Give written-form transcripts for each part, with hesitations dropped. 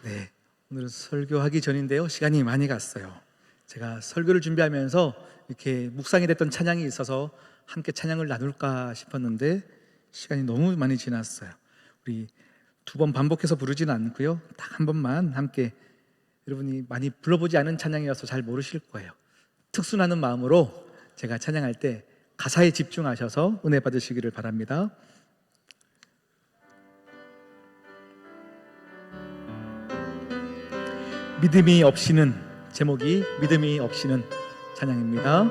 네, 오늘은 설교하기 전인데요. 시간이 많이 갔어요. 제가 설교를 준비하면서 이렇게 묵상이 됐던 찬양이 있어서 함께 찬양을 나눌까 싶었는데 시간이 너무 많이 지났어요. 우리 두 번 반복해서 부르지는 않고요. 딱 한 번만 함께, 여러분이 많이 불러보지 않은 찬양이어서 잘 모르실 거예요. 특순하는 마음으로 제가 찬양할 때 가사에 집중하셔서 은혜 받으시기를 바랍니다. 믿음이 없이는, 제목이 믿음이 없이는 찬양입니다.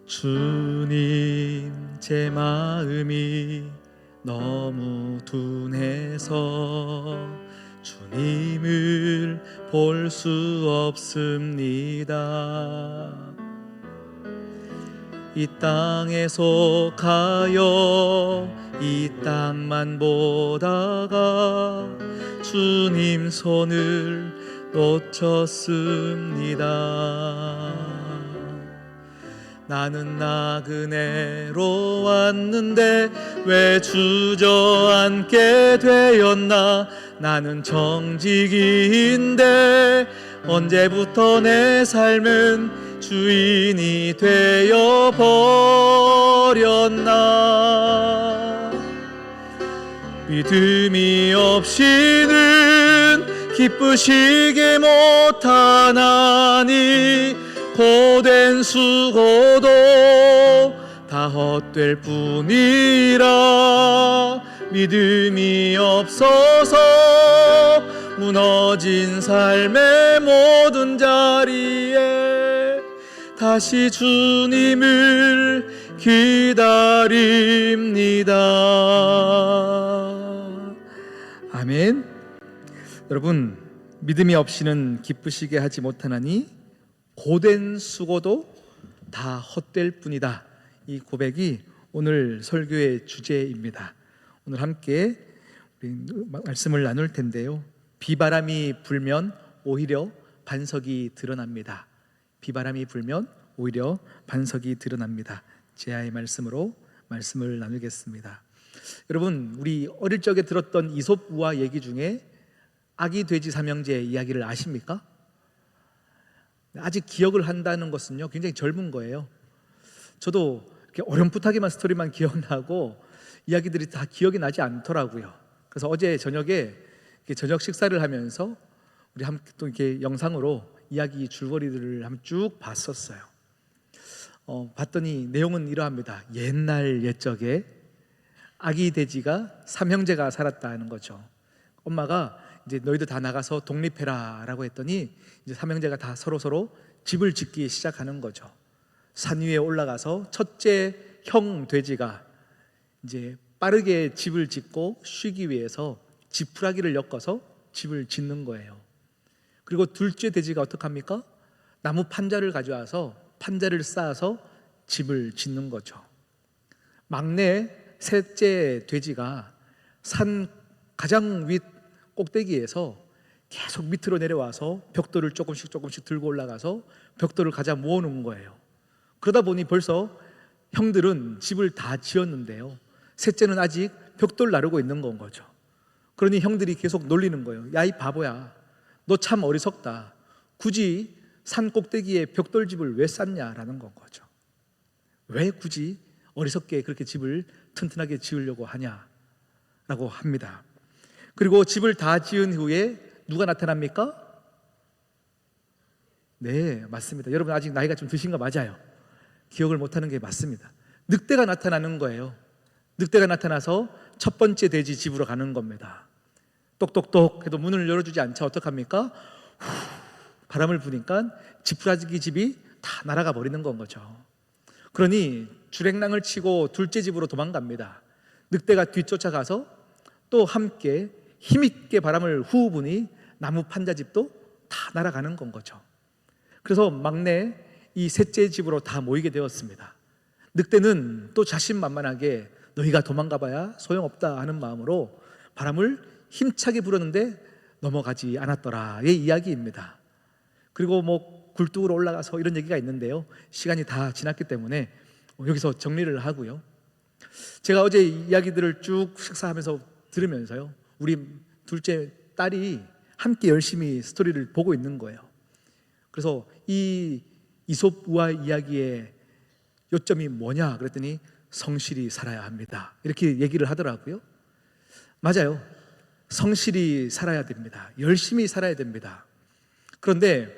주님, 제 마음이 너무 둔해서 주님을 볼 수 없습니다. 이 땅에 속하여 이 땅만 보다가 주님 손을 놓쳤습니다. 나는 나그네로 왔는데 왜 주저앉게 되었나. 나는 정직인데 언제부터 내 삶은 주인이 되어 버렸나. 믿음이 없이는 기쁘시게 못하나니 고된 수고도 다 헛될 뿐이라. 믿음이 없어서 무너진 삶의 모든 자리에 다시 주님을 기다립니다. 아멘. 여러분, 믿음이 없이는 기쁘시게 하지 못하나니 고된 수고도 다 헛될 뿐이다. 이 고백이 오늘 설교의 주제입니다. 오늘 함께 우리 말씀을 나눌 텐데요. 비바람이 불면 오히려 반석이 드러납니다. 비바람이 불면 오히려 반석이 드러납니다. 제아의 말씀으로 말씀을 나누겠습니다. 여러분, 우리 어릴 적에 들었던 이솝 우화 얘기 중에 아기 돼지 삼형제 이야기를 아십니까? 아직 기억을 한다는 것은요, 굉장히 젊은 거예요. 저도 이렇게 어렴풋하게만 스토리만 기억나고 이야기들이 다 기억이 나지 않더라고요. 그래서 어제 저녁에 저녁 식사를 하면서 우리 함께 또 이렇게 영상으로 이야기 줄거리들을 한번 쭉 봤었어요. 봤더니 내용은 이러합니다. 옛날 옛적에 아기 돼지가 삼형제가 살았다는 거죠. 엄마가 이제 너희들 다 나가서 독립해라 라고 했더니 이제 삼형제가 다 서로 집을 짓기 시작하는 거죠. 산 위에 올라가서 첫째 형 돼지가 이제 빠르게 집을 짓고 쉬기 위해서 지푸라기를 엮어서 집을 짓는 거예요. 그리고 둘째 돼지가 어떡합니까? 나무 판자를 가져와서 판자를 쌓아서 집을 짓는 거죠. 막내 셋째 돼지가 산 가장 윗 꼭대기에서 계속 밑으로 내려와서 벽돌을 조금씩 들고 올라가서 벽돌을 가져 모아놓은 거예요. 그러다 보니 벌써 형들은 집을 다 지었는데요, 셋째는 아직 벽돌 나르고 있는 건 거죠. 그러니 형들이 계속 놀리는 거예요. 야, 이 바보야, 너 참 어리석다. 굳이 산 꼭대기에 벽돌집을 왜 쌓냐라는 건 거죠. 왜 굳이 어리석게 그렇게 집을 튼튼하게 지으려고 하냐라고 합니다. 그리고 집을 다 지은 후에 누가 나타납니까? 네, 맞습니다. 여러분 아직 나이가 좀 드신 거 맞아요. 기억을 못하는 게 맞습니다. 늑대가 나타나는 거예요. 늑대가 나타나서 첫 번째 돼지 집으로 가는 겁니다. 똑똑똑 해도 문을 열어주지 않자 어떡합니까? 바람을 부니까 지푸라기 집이 다 날아가 버리는 건 거죠. 그러니 주랭랑을 치고 둘째 집으로 도망갑니다. 늑대가 뒤쫓아가서 또 함께 힘있게 바람을 후 부니 나무 판자집도 다 날아가는 건 거죠. 그래서 막내 이 셋째 집으로 다 모이게 되었습니다. 늑대는 또 자신만만하게 너희가 도망가봐야 소용없다 하는 마음으로 바람을 힘차게 불었는데 넘어가지 않았더라의 이야기입니다. 그리고 굴뚝으로 올라가서 이런 얘기가 있는데요, 시간이 다 지났기 때문에 여기서 정리를 하고요. 제가 어제 이야기들을 쭉 식사하면서 들으면서요, 우리 둘째 딸이 함께 열심히 스토리를 보고 있는 거예요. 그래서 이 이솝 우화 이야기의 요점이 뭐냐 그랬더니 성실히 살아야 합니다, 이렇게 얘기를 하더라고요. 맞아요. 성실히 살아야 됩니다. 열심히 살아야 됩니다. 그런데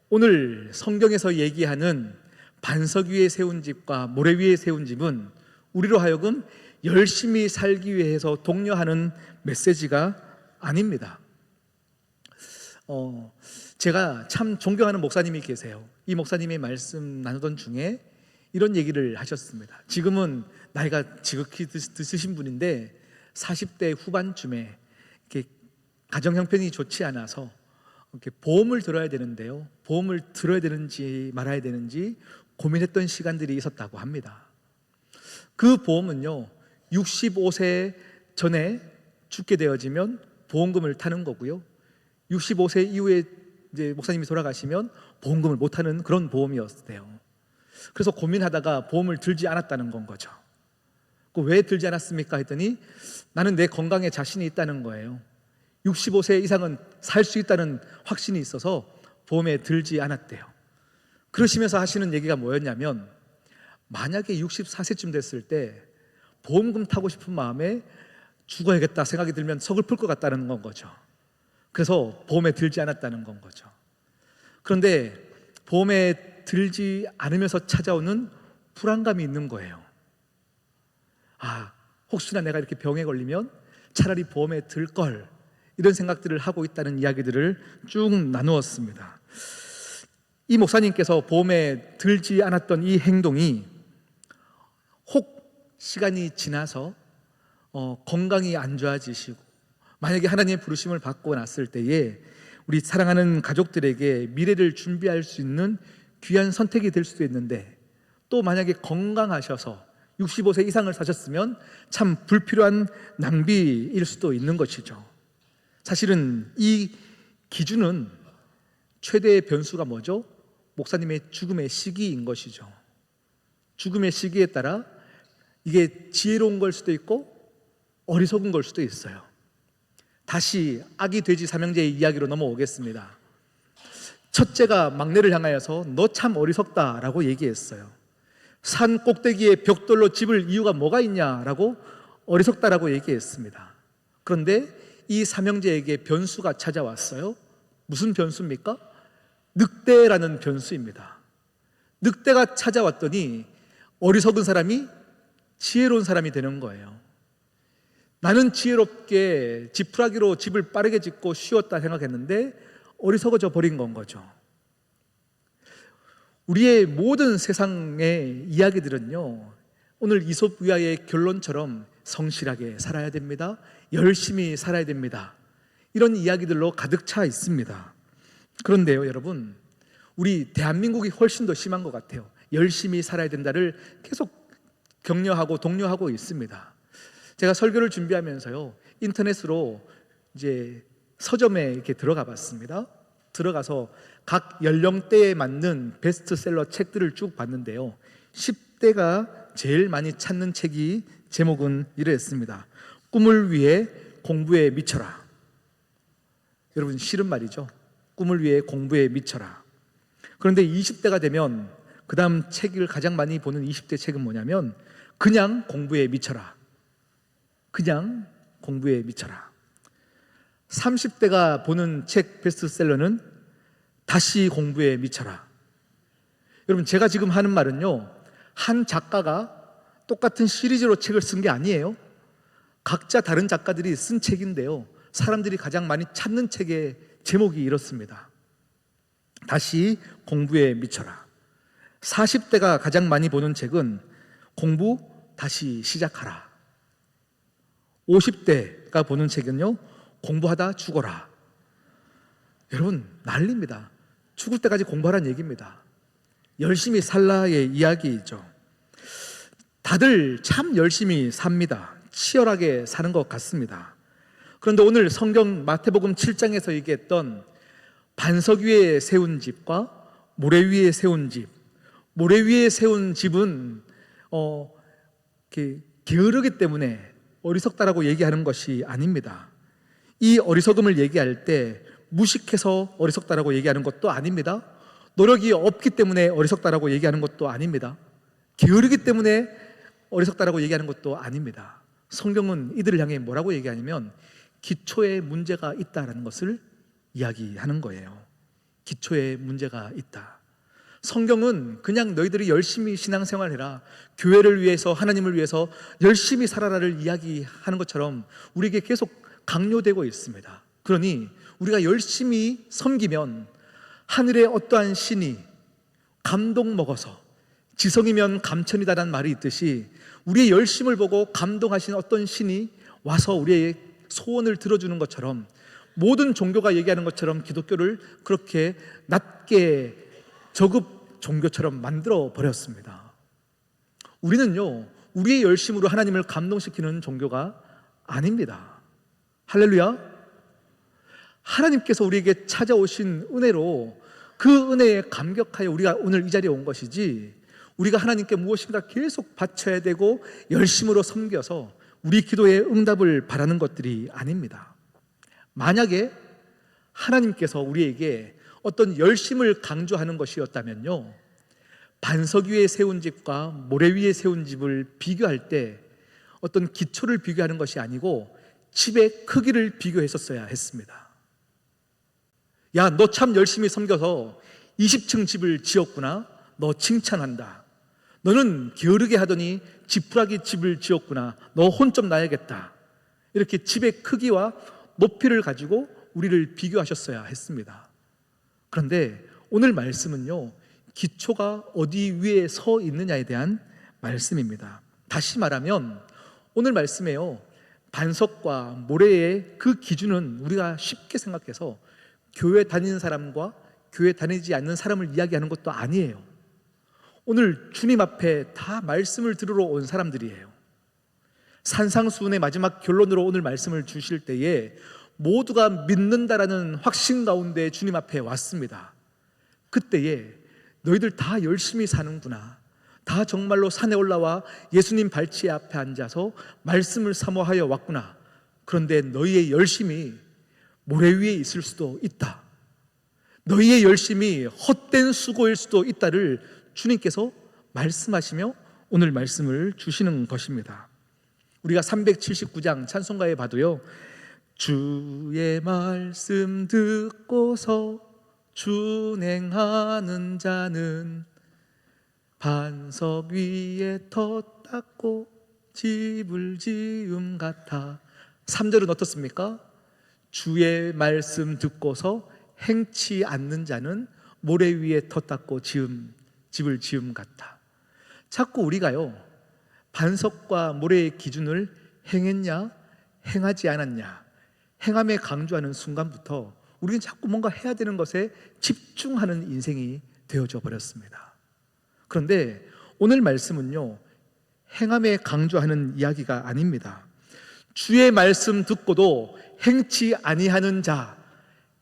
오늘 성경에서 얘기하는 반석 위에 세운 집과 모래 위에 세운 집은 우리로 하여금 열심히 살기 위해서 독려하는 메시지가 아닙니다. 제가 참 존경하는 목사님이 계세요. 이 목사님이 말씀 나누던 중에 이런 얘기를 하셨습니다. 지금은 나이가 지극히 드시신 분인데 40대 후반쯤에 이렇게 가정 형편이 좋지 않아서 이렇게 보험을 들어야 되는데요, 보험을 들어야 되는지 말아야 되는지 고민했던 시간들이 있었다고 합니다. 그 보험은요, 65세 전에 죽게 되어지면 보험금을 타는 거고요, 65세 이후에 이제 목사님이 돌아가시면 보험금을 못 타는 그런 보험이었대요. 그래서 고민하다가 보험을 들지 않았다는 건 거죠. 왜 들지 않았습니까? 했더니 나는 내 건강에 자신이 있다는 거예요. 65세 이상은 살 수 있다는 확신이 있어서 보험에 들지 않았대요. 그러시면서 하시는 얘기가 뭐였냐면, 만약에 64세쯤 됐을 때 보험금 타고 싶은 마음에 죽어야겠다 생각이 들면 서글플 것 같다는 건 거죠. 그래서 보험에 들지 않았다는 건 거죠. 그런데 보험에 들지 않으면서 찾아오는 불안감이 있는 거예요. 혹시나 내가 이렇게 병에 걸리면 차라리 보험에 들 걸, 이런 생각들을 하고 있다는 이야기들을 쭉 나누었습니다. 이 목사님께서 보험에 들지 않았던 이 행동이 혹 시간이 지나서 건강이 안 좋아지시고 만약에 하나님의 부르심을 받고 났을 때에 우리 사랑하는 가족들에게 미래를 준비할 수 있는 귀한 선택이 될 수도 있는데, 또 만약에 건강하셔서 65세 이상을 사셨으면 참 불필요한 낭비일 수도 있는 것이죠. 사실은 이 기준은 최대의 변수가 뭐죠? 목사님의 죽음의 시기인 것이죠. 죽음의 시기에 따라 이게 지혜로운 걸 수도 있고 어리석은 걸 수도 있어요. 다시 아기 돼지 삼형제의 이야기로 넘어오겠습니다. 첫째가 막내를 향하여서 너 참 어리석다라고 얘기했어요. 산 꼭대기에 벽돌로 집을 이유가 뭐가 있냐라고 어리석다라고 얘기했습니다. 그런데 이 삼형제에게 변수가 찾아왔어요. 무슨 변수입니까? 늑대라는 변수입니다. 늑대가 찾아왔더니 어리석은 사람이 지혜로운 사람이 되는 거예요. 나는 지혜롭게 지푸라기로 집을 빠르게 짓고 쉬웠다 생각했는데 어리석어져 버린 건 거죠. 우리의 모든 세상의 이야기들은요, 오늘 이솝 우화의 결론처럼 성실하게 살아야 됩니다, 열심히 살아야 됩니다, 이런 이야기들로 가득 차 있습니다. 그런데요 여러분, 우리 대한민국이 훨씬 더 심한 것 같아요. 열심히 살아야 된다를 계속 격려하고 독려하고 있습니다. 제가 설교를 준비하면서요, 인터넷으로 이제 서점에 이렇게 들어가 봤습니다. 들어가서 각 연령대에 맞는 베스트셀러 책들을 쭉 봤는데요, 10대가 제일 많이 찾는 책이 제목은 이랬습니다. 꿈을 위해 공부에 미쳐라. 여러분, 싫은 말이죠. 꿈을 위해 공부에 미쳐라. 그런데 20대가 되면 그 다음 책을 가장 많이 보는 20대 책은 뭐냐면 그냥 공부에 미쳐라. 그냥 공부에 미쳐라. 30대가 보는 책 베스트셀러는 다시 공부에 미쳐라. 여러분, 제가 지금 하는 말은요, 한 작가가 똑같은 시리즈로 책을 쓴 게 아니에요. 각자 다른 작가들이 쓴 책인데요, 사람들이 가장 많이 찾는 책의 제목이 이렇습니다. 다시 공부에 미쳐라. 40대가 가장 많이 보는 책은 공부 다시 시작하라. 50대가 보는 책은요, 공부하다 죽어라. 여러분, 난리입니다. 죽을 때까지 공부하라는 얘기입니다. 열심히 살라의 이야기이죠. 다들 참 열심히 삽니다. 치열하게 사는 것 같습니다. 그런데 오늘 성경 마태복음 7장에서 얘기했던 반석 위에 세운 집과 모래 위에 세운 집, 모래 위에 세운 집은 게으르기 때문에 어리석다라고 얘기하는 것이 아닙니다. 이 어리석음을 얘기할 때 무식해서 어리석다라고 얘기하는 것도 아닙니다. 노력이 없기 때문에 어리석다라고 얘기하는 것도 아닙니다. 게으르기 때문에 어리석다라고 얘기하는 것도 아닙니다. 성경은 이들을 향해 뭐라고 얘기하냐면 기초에 문제가 있다라는 것을 이야기하는 거예요. 기초에 문제가 있다. 성경은 그냥 너희들이 열심히 신앙생활해라, 교회를 위해서, 하나님을 위해서 열심히 살아라를 이야기하는 것처럼 우리에게 계속 강요되고 있습니다. 그러니 우리가 열심히 섬기면 하늘의 어떠한 신이 감동 먹어서 지성이면 감천이다라는 말이 있듯이 우리의 열심을 보고 감동하신 어떤 신이 와서 우리의 소원을 들어주는 것처럼, 모든 종교가 얘기하는 것처럼 기독교를 그렇게 낮게 저급 종교처럼 만들어 버렸습니다. 우리는요, 우리의 열심으로 하나님을 감동시키는 종교가 아닙니다. 할렐루야. 하나님께서 우리에게 찾아오신 은혜로 그 은혜에 감격하여 우리가 오늘 이 자리에 온 것이지, 우리가 하나님께 무엇인가 계속 바쳐야 되고 열심으로 섬겨서 우리 기도의 응답을 바라는 것들이 아닙니다. 만약에 하나님께서 우리에게 어떤 열심을 강조하는 것이었다면요, 반석 위에 세운 집과 모래 위에 세운 집을 비교할 때 어떤 기초를 비교하는 것이 아니고 집의 크기를 비교했었어야 했습니다. 야, 너 참 열심히 섬겨서 20층 집을 지었구나, 너 칭찬한다. 너는 게으르게 하더니 지푸라기 집을 지었구나, 너 혼 좀 나야겠다. 이렇게 집의 크기와 높이를 가지고 우리를 비교하셨어야 했습니다. 그런데 오늘 말씀은요, 기초가 어디 위에 서 있느냐에 대한 말씀입니다. 다시 말하면 오늘 말씀에요, 반석과 모래의 그 기준은 우리가 쉽게 생각해서 교회 다니는 사람과 교회 다니지 않는 사람을 이야기하는 것도 아니에요. 오늘 주님 앞에 다 말씀을 들으러 온 사람들이에요. 산상수훈의 마지막 결론으로 오늘 말씀을 주실 때에 모두가 믿는다라는 확신 가운데 주님 앞에 왔습니다. 그때에 너희들 다 열심히 사는구나, 다 정말로 산에 올라와 예수님 발치 앞에 앉아서 말씀을 사모하여 왔구나. 그런데 너희의 열심이 모래 위에 있을 수도 있다, 너희의 열심이 헛된 수고일 수도 있다를 주님께서 말씀하시며 오늘 말씀을 주시는 것입니다. 우리가 379장 찬송가에 봐도요, 주의 말씀 듣고서 준행하는 자는 반석 위에 덫 닦고 집을 지음 같아. 3절은 어떻습니까? 주의 말씀 듣고서 행치 않는 자는 모래 위에 덫 닦고 집을 지음 같아. 자꾸 우리가요, 반석과 모래의 기준을 행했냐 행하지 않았냐, 행함에 강조하는 순간부터 우리는 자꾸 뭔가 해야 되는 것에 집중하는 인생이 되어져 버렸습니다. 그런데 오늘 말씀은요, 행함에 강조하는 이야기가 아닙니다. 주의 말씀 듣고도 행치 아니하는 자,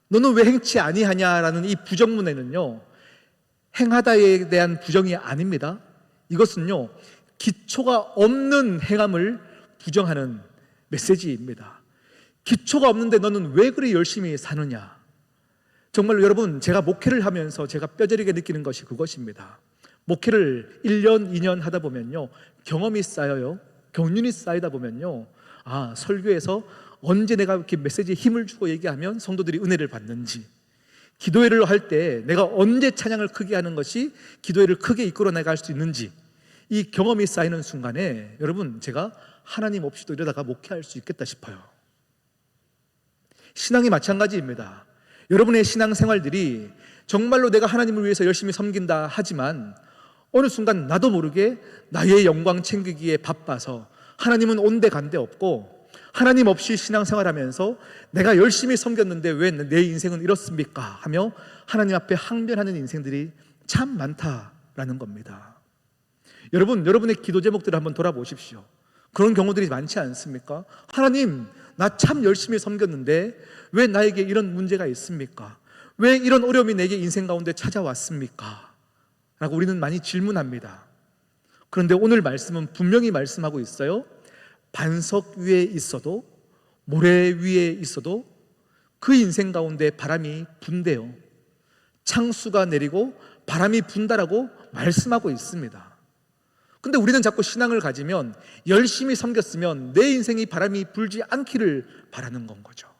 너는 왜 행치 아니하냐라는 이 부정문에는요, 행하다에 대한 부정이 아닙니다. 이것은요, 기초가 없는 행함을 부정하는 메시지입니다. 기초가 없는데 너는 왜 그리 열심히 사느냐. 정말로 여러분, 제가 목회를 하면서 제가 뼈저리게 느끼는 것이 그것입니다. 목회를 1년, 2년 하다 보면요, 경험이 쌓여요. 경륜이 쌓이다 보면요, 아, 설교에서 언제 내가 이렇게 메시지에 힘을 주고 얘기하면 성도들이 은혜를 받는지, 기도회를 할 때 내가 언제 찬양을 크게 하는 것이 기도회를 크게 이끌어 나갈 수 있는지, 이 경험이 쌓이는 순간에 여러분, 제가 하나님 없이도 이러다가 목회할 수 있겠다 싶어요. 신앙이 마찬가지입니다. 여러분의 신앙생활들이 정말로 내가 하나님을 위해서 열심히 섬긴다 하지만 어느 순간 나도 모르게 나의 영광 챙기기에 바빠서 하나님은 온데간데 없고, 하나님 없이 신앙생활하면서 내가 열심히 섬겼는데 왜 내 인생은 이렇습니까? 하며 하나님 앞에 항변하는 인생들이 참 많다라는 겁니다. 여러분, 여러분의 기도 제목들을 한번 돌아보십시오. 그런 경우들이 많지 않습니까? 하나님, 나 참 열심히 섬겼는데 왜 나에게 이런 문제가 있습니까? 왜 이런 어려움이 내게 인생 가운데 찾아왔습니까? 라고 우리는 많이 질문합니다. 그런데 오늘 말씀은 분명히 말씀하고 있어요. 반석 위에 있어도, 모래 위에 있어도 그 인생 가운데 바람이 분대요. 창수가 내리고 바람이 분다라고 말씀하고 있습니다. 근데 우리는 자꾸 신앙을 가지면 열심히 섬겼으면 내 인생이 바람이 불지 않기를 바라는 건 거죠.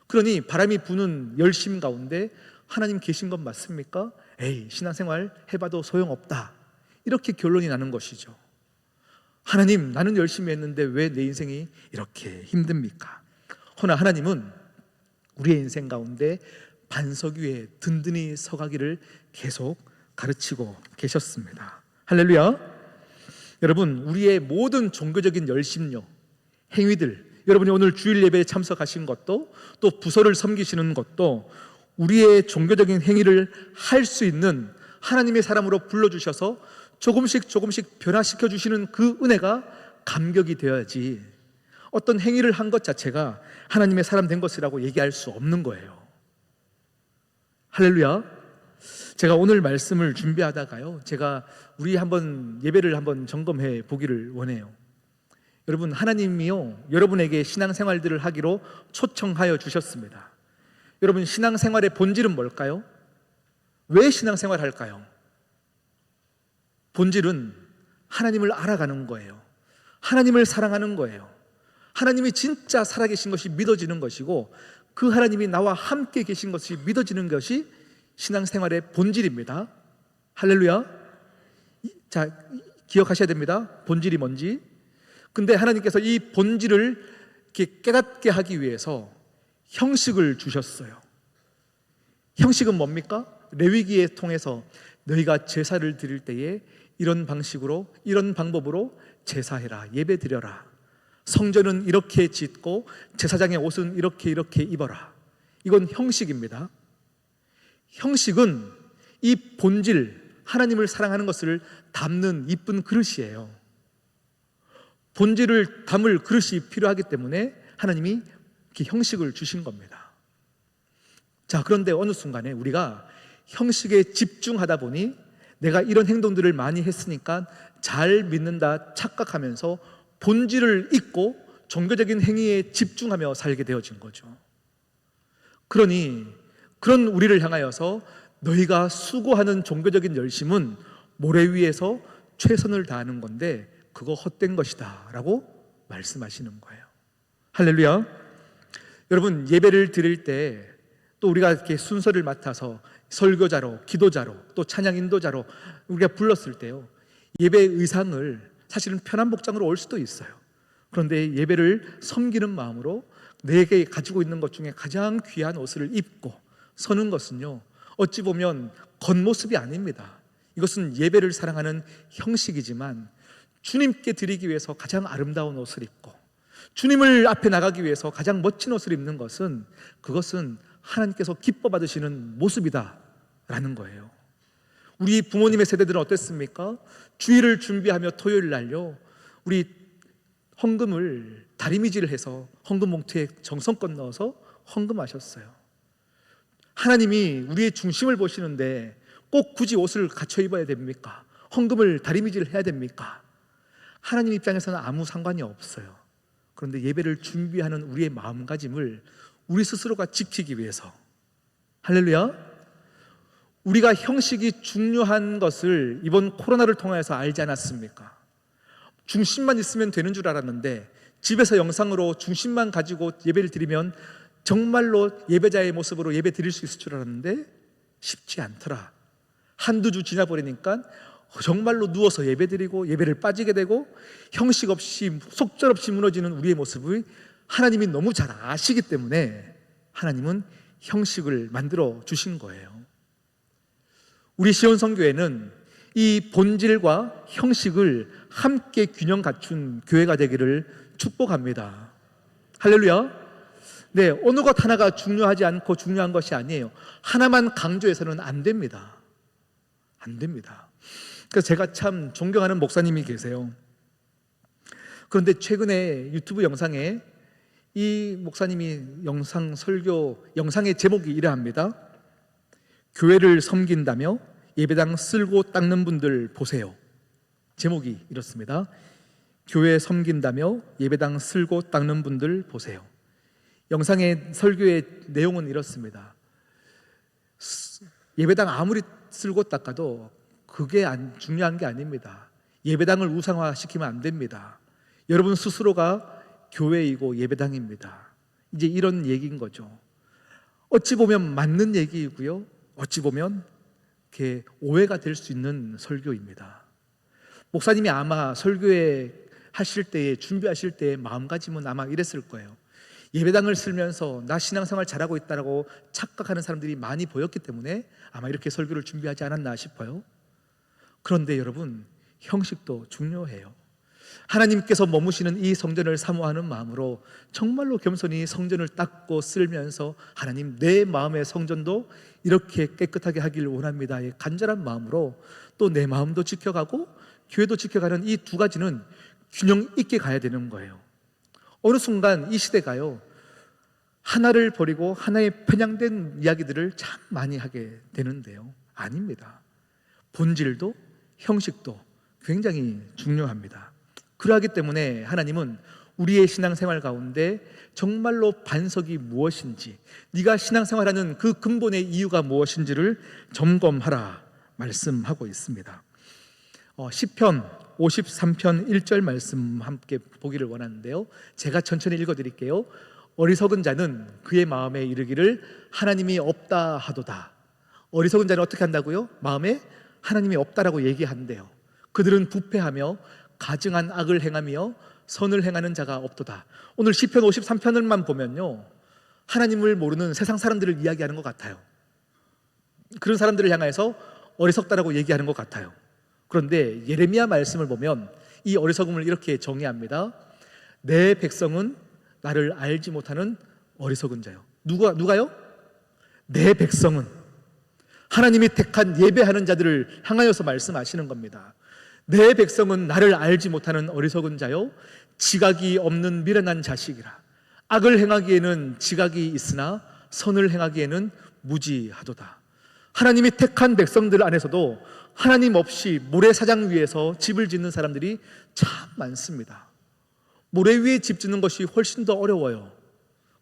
그러니 바람이 부는 열심 가운데 하나님 계신 건 맞습니까? 에이, 신앙생활 해봐도 소용없다, 이렇게 결론이 나는 것이죠. 하나님, 나는 열심히 했는데 왜 내 인생이 이렇게 힘듭니까? 허나 하나님은 우리의 인생 가운데 반석 위에 든든히 서가기를 계속 가르치고 계셨습니다. 할렐루야. 여러분, 우리의 모든 종교적인 열심요, 행위들, 여러분이 오늘 주일 예배에 참석하신 것도, 또 부서를 섬기시는 것도 우리의 종교적인 행위를 할 수 있는 하나님의 사람으로 불러주셔서 조금씩 변화시켜 주시는 그 은혜가 감격이 되어야지, 어떤 행위를 한 것 자체가 하나님의 사람 된 것이라고 얘기할 수 없는 거예요. 할렐루야. 제가 오늘 말씀을 준비하다가요, 제가 우리 한번 예배를 한번 점검해 보기를 원해요. 여러분, 하나님이요, 여러분에게 신앙생활들을 하기로 초청하여 주셨습니다. 여러분, 신앙생활의 본질은 뭘까요? 왜 신앙생활 할까요? 본질은 하나님을 알아가는 거예요. 하나님을 사랑하는 거예요. 하나님이 진짜 살아계신 것이 믿어지는 것이고, 그 하나님이 나와 함께 계신 것이 믿어지는 것이 신앙생활의 본질입니다. 할렐루야. 자, 기억하셔야 됩니다. 본질이 뭔지. 근데 하나님께서 이 본질을 이렇게 깨닫게 하기 위해서 형식을 주셨어요. 형식은 뭡니까? 레위기에 통해서 너희가 제사를 드릴 때에 이런 방식으로, 이런 방법으로 제사해라, 예배 드려라, 성전은 이렇게 짓고 제사장의 옷은 이렇게 입어라. 이건 형식입니다. 형식은 이 본질, 하나님을 사랑하는 것을 담는 이쁜 그릇이에요. 본질을 담을 그릇이 필요하기 때문에 하나님이 이렇게 형식을 주신 겁니다. 자, 그런데 어느 순간에 우리가 형식에 집중하다 보니 내가 이런 행동들을 많이 했으니까 잘 믿는다 착각하면서 본질을 잊고 종교적인 행위에 집중하며 살게 되어진 거죠. 그러니 그런 우리를 향하여서 너희가 수고하는 종교적인 열심은 모래 위에서 최선을 다하는 건데 그거 헛된 것이다 라고 말씀하시는 거예요. 할렐루야. 여러분, 예배를 드릴 때 또 우리가 이렇게 순서를 맡아서 설교자로, 기도자로, 또 찬양 인도자로 우리가 불렀을 때요, 예배 의상을 사실은 편한 복장으로 올 수도 있어요. 그런데 예배를 섬기는 마음으로 내게 가지고 있는 것 중에 가장 귀한 옷을 입고 서는 것은요, 어찌 보면 겉모습이 아닙니다. 이것은 예배를 사랑하는 형식이지만 주님께 드리기 위해서 가장 아름다운 옷을 입고 주님을 앞에 나가기 위해서 가장 멋진 옷을 입는 것은, 그것은 하나님께서 기뻐 받으시는 모습이다 라는 거예요. 우리 부모님의 세대들은 어땠습니까? 주일을 준비하며 토요일 날요, 우리 헌금을 다리미질을 해서 헌금 봉투에 정성껏 넣어서 헌금하셨어요. 하나님이 우리의 중심을 보시는데 꼭 굳이 옷을 갖춰 입어야 됩니까? 헌금을 다리미질 해야 됩니까? 하나님 입장에서는 아무 상관이 없어요. 그런데 예배를 준비하는 우리의 마음가짐을 우리 스스로가 지키기 위해서, 할렐루야, 우리가 형식이 중요한 것을 이번 코로나를 통해서 알지 않았습니까? 중심만 있으면 되는 줄 알았는데 집에서 영상으로 중심만 가지고 예배를 드리면 정말로 예배자의 모습으로 예배 드릴 수 있을 줄 알았는데 쉽지 않더라. 한두 주 지나버리니까 정말로 누워서 예배 드리고 예배를 빠지게 되고 형식 없이 속절없이 무너지는 우리의 모습을 하나님이 너무 잘 아시기 때문에 하나님은 형식을 만들어 주신 거예요. 우리 시온성교회는 이 본질과 형식을 함께 균형 갖춘 교회가 되기를 축복합니다. 할렐루야. 네, 어느 것 하나가 중요하지 않고 중요한 것이 아니에요. 하나만 강조해서는 안 됩니다. 안 됩니다. 그래서 제가 참 존경하는 목사님이 계세요. 그런데 최근에 유튜브 영상에 이 목사님이 영상 설교 영상의 제목이 이러합니다. 교회를 섬긴다며 예배당 쓸고 닦는 분들 보세요. 제목이 이렇습니다. 교회 섬긴다며 예배당 쓸고 닦는 분들 보세요. 영상의 설교의 내용은 이렇습니다. 예배당 아무리 쓸고 닦아도 그게 중요한 게 아닙니다. 예배당을 우상화시키면 안 됩니다. 여러분 스스로가 교회이고 예배당입니다. 이제 이런 얘기인 거죠. 어찌 보면 맞는 얘기이고요, 어찌 보면 이렇게 오해가 될 수 있는 설교입니다. 목사님이 아마 설교에 하실 때에, 준비하실 때의 마음가짐은 아마 이랬을 거예요. 예배당을 쓸면서 나 신앙생활 잘하고 있다고 착각하는 사람들이 많이 보였기 때문에 아마 이렇게 설교를 준비하지 않았나 싶어요. 그런데 여러분, 형식도 중요해요. 하나님께서 머무시는 이 성전을 사모하는 마음으로 정말로 겸손히 성전을 닦고 쓸면서 하나님, 내 마음의 성전도 이렇게 깨끗하게 하길 원합니다의 간절한 마음으로 또 내 마음도 지켜가고 교회도 지켜가는 이 두 가지는 균형 있게 가야 되는 거예요. 어느 순간 이 시대가요, 하나를 버리고 하나의 편향된 이야기들을 참 많이 하게 되는데요, 아닙니다. 본질도 형식도 굉장히 중요합니다. 그러하기 때문에 하나님은 우리의 신앙생활 가운데 정말로 반석이 무엇인지, 네가 신앙생활하는 그 근본의 이유가 무엇인지를 점검하라 말씀하고 있습니다. 시편 53편 1절 말씀 함께 보기를 원하는데요, 제가 천천히 읽어드릴게요. 어리석은 자는 그의 마음에 이르기를 하나님이 없다 하도다. 어리석은 자는 어떻게 한다고요? 마음에 하나님이 없다라고 얘기한대요. 그들은 부패하며 가증한 악을 행하며 선을 행하는 자가 없도다. 오늘 시편 53편을만 보면요, 하나님을 모르는 세상 사람들을 이야기하는 것 같아요. 그런 사람들을 향해서 어리석다라고 얘기하는 것 같아요. 그런데 예레미야 말씀을 보면 이 어리석음을 이렇게 정의합니다. 내 백성은 나를 알지 못하는 어리석은 자요. 누가요? 내 백성은, 하나님이 택한 예배하는 자들을 향하여서 말씀하시는 겁니다. 내 백성은 나를 알지 못하는 어리석은 자요, 지각이 없는 미련한 자식이라. 악을 행하기에는 지각이 있으나 선을 행하기에는 무지하도다. 하나님이 택한 백성들 안에서도 하나님 없이 모래사장 위에서 집을 짓는 사람들이 참 많습니다. 모래 위에 집 짓는 것이 훨씬 더 어려워요.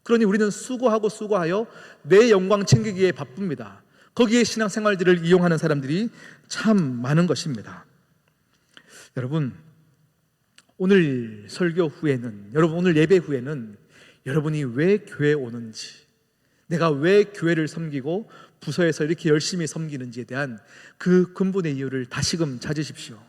그러니 우리는 수고하여 내 영광 챙기기에 바쁩니다. 거기에 신앙생활들을 이용하는 사람들이 참 많은 것입니다. 여러분, 오늘 설교 후에는, 여러분 오늘 예배 후에는 여러분이 왜 교회에 오는지, 내가 왜 교회를 섬기고 부서에서 이렇게 열심히 섬기는지에 대한 그 근본의 이유를 다시금 찾으십시오.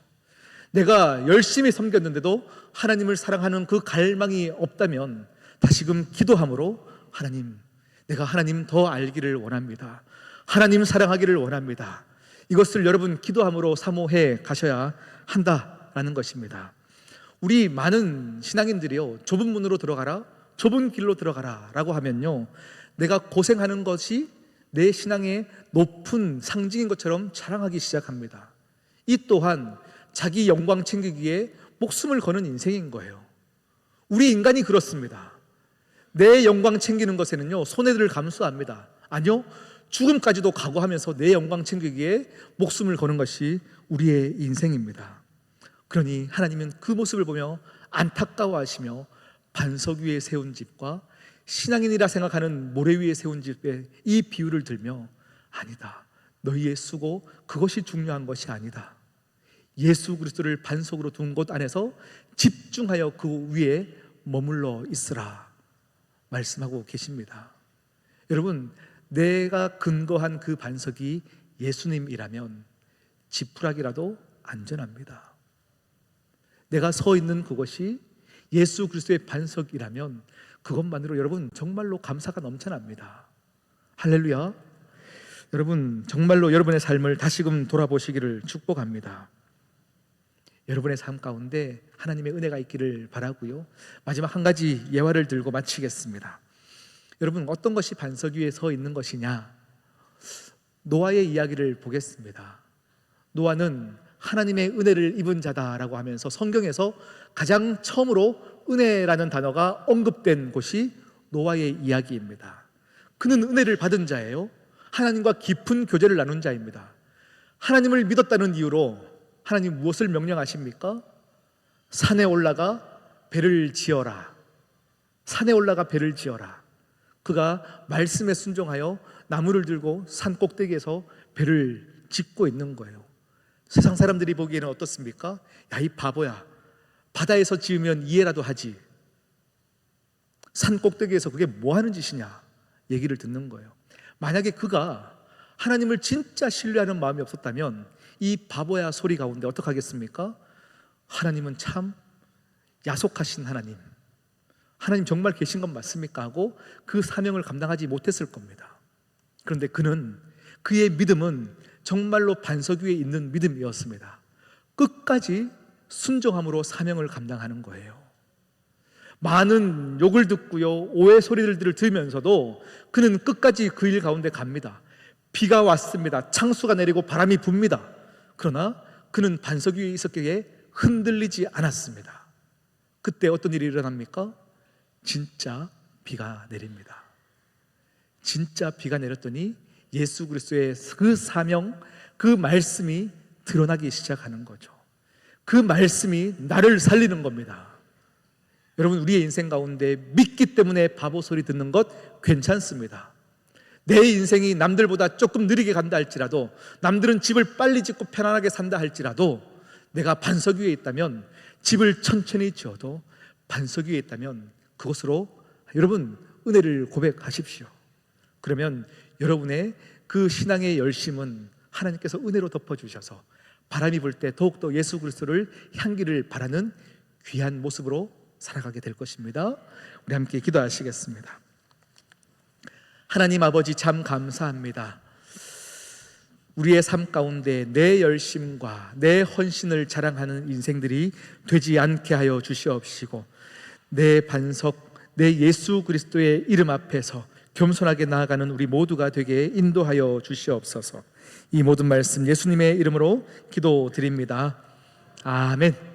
내가 열심히 섬겼는데도 하나님을 사랑하는 그 갈망이 없다면 다시금 기도함으로, 하나님, 내가 하나님 더 알기를 원합니다. 하나님 사랑하기를 원합니다. 이것을 여러분 기도함으로 사모해 가셔야 한다라는 것입니다. 우리 많은 신앙인들이요, 좁은 문으로 들어가라, 좁은 길로 들어가라 라고 하면요, 내가 고생하는 것이 내 신앙의 높은 상징인 것처럼 자랑하기 시작합니다. 이 또한 자기 영광 챙기기에 목숨을 거는 인생인 거예요. 우리 인간이 그렇습니다. 내 영광 챙기는 것에는요, 손해를 감수합니다. 아니요, 죽음까지도 각오하면서 내 영광 챙기기에 목숨을 거는 것이 우리의 인생입니다. 그러니 하나님은 그 모습을 보며 안타까워하시며 반석 위에 세운 집과 신앙인이라 생각하는 모래 위에 세운 집의 이 비유를 들며, 아니다, 너희의 수고 그것이 중요한 것이 아니다. 예수 그리스도를 반석으로 둔 곳 안에서 집중하여 그 위에 머물러 있으라 말씀하고 계십니다. 여러분, 내가 근거한 그 반석이 예수님이라면 지푸라기라도 안전합니다. 내가 서 있는 그것이 예수 그리스도의 반석이라면 그것만으로 여러분 정말로 감사가 넘쳐납니다. 할렐루야. 여러분 정말로 여러분의 삶을 다시금 돌아보시기를 축복합니다. 여러분의 삶 가운데 하나님의 은혜가 있기를 바라고요. 마지막 한 가지 예화를 들고 마치겠습니다. 여러분, 어떤 것이 반석 위에 서 있는 것이냐? 노아의 이야기를 보겠습니다. 노아는 하나님의 은혜를 입은 자다라고 하면서 성경에서 가장 처음으로 은혜라는 단어가 언급된 곳이 노아의 이야기입니다. 그는 은혜를 받은 자예요. 하나님과 깊은 교제를 나눈 자입니다. 하나님을 믿었다는 이유로 하나님 무엇을 명령하십니까? 산에 올라가 배를 지어라. 산에 올라가 배를 지어라. 그가 말씀에 순종하여 나무를 들고 산 꼭대기에서 배를 짓고 있는 거예요. 세상 사람들이 보기에는 어떻습니까? 야, 이 바보야, 바다에서 지으면 이해라도 하지, 산 꼭대기에서 그게 뭐 하는 짓이냐 얘기를 듣는 거예요. 만약에 그가 하나님을 진짜 신뢰하는 마음이 없었다면 이 바보야 소리 가운데 어떡하겠습니까? 하나님은 참 야속하신 하나님, 하나님 정말 계신 건 맞습니까? 하고 그 사명을 감당하지 못했을 겁니다. 그런데 그의 믿음은 정말로 반석 위에 있는 믿음이었습니다. 끝까지 순종함으로 사명을 감당하는 거예요. 많은 욕을 듣고요, 오해 소리들을 들으면서도 그는 끝까지 그 일 가운데 갑니다. 비가 왔습니다. 창수가 내리고 바람이 붑니다. 그러나 그는 반석 위에 있었기에 흔들리지 않았습니다. 그때 어떤 일이 일어납니까? 진짜 비가 내립니다. 진짜 비가 내렸더니 예수 그리스도의 그 사명, 그 말씀이 드러나기 시작하는 거죠. 그 말씀이 나를 살리는 겁니다. 여러분, 우리의 인생 가운데 믿기 때문에 바보 소리 듣는 것 괜찮습니다. 내 인생이 남들보다 조금 느리게 간다 할지라도, 남들은 집을 빨리 짓고 편안하게 산다 할지라도, 내가 반석 위에 있다면, 집을 천천히 지어도 반석 위에 있다면 그것으로 여러분 은혜를 고백하십시오. 그러면 여러분의 그 신앙의 열심은 하나님께서 은혜로 덮어주셔서 바람이 불 때 더욱더 예수 그리스도를 향기를 바라는 귀한 모습으로 살아가게 될 것입니다. 우리 함께 기도하시겠습니다. 하나님 아버지, 참 감사합니다. 우리의 삶 가운데 내 열심과 내 헌신을 자랑하는 인생들이 되지 않게 하여 주시옵시고, 내 반석, 내 예수 그리스도의 이름 앞에서 겸손하게 나아가는 우리 모두가 되게 인도하여 주시옵소서. 이 모든 말씀 예수님의 이름으로 기도드립니다. 아멘.